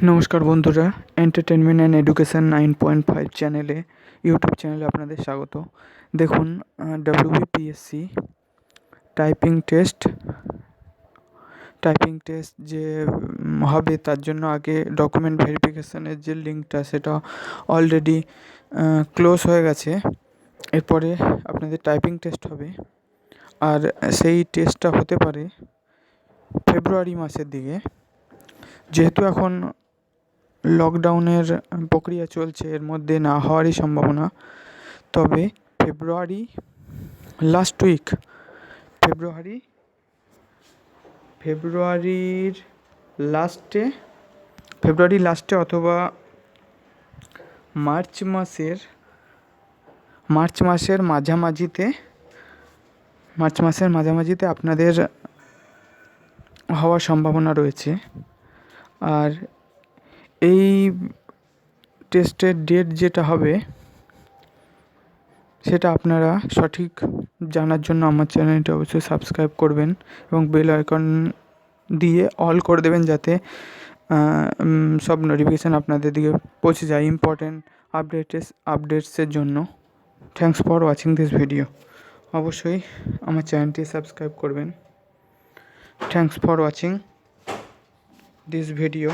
নমস্কার বন্ধুরা, entertainment and education 9.5 YouTube চ্যানেলে আপনাদের স্বাগত। দেখুন, WBPSC টাইপিং টেস্ট যে হবে তার জন্য আগে ডকুমেন্ট ভেরিফিকেশানের যে লিঙ্কটা সেটা অলরেডি ক্লোজ হয়ে গেছে। এরপরে আপনাদের টাইপিং টেস্ট হবে, আর সেই টেস্টটা হতে পারে ফেব্রুয়ারি মাসের দিকে। যেহেতু এখন লকডাউনের প্রক্রিয়া চলছে, এর মধ্যে না হওয়ারই সম্ভাবনা। তবে ফেব্রুয়ারির লাস্টে অথবা মার্চ মাসের মাঝামাঝিতে আপনাদের হওয়ার সম্ভাবনা রয়েছে। আর এই টেস্টের ডেট যেটা হবে সেটা আপনারা সঠিক জানার জন্য আমার চ্যানেলটি অবশ্যই সাবস্ক্রাইব করবেন এবং বেল আইকন দিয়ে অল করে দেবেন, যাতে সব নোটিফিকেশান আপনাদের দিকে পৌঁছে যায় ইম্পর্ট্যান্ট আপডেটসের জন্য। Thanks for watching this video. অবশ্যই আমার চ্যানেলটি সাবস্ক্রাইব করবেন। Thanks for watching this video.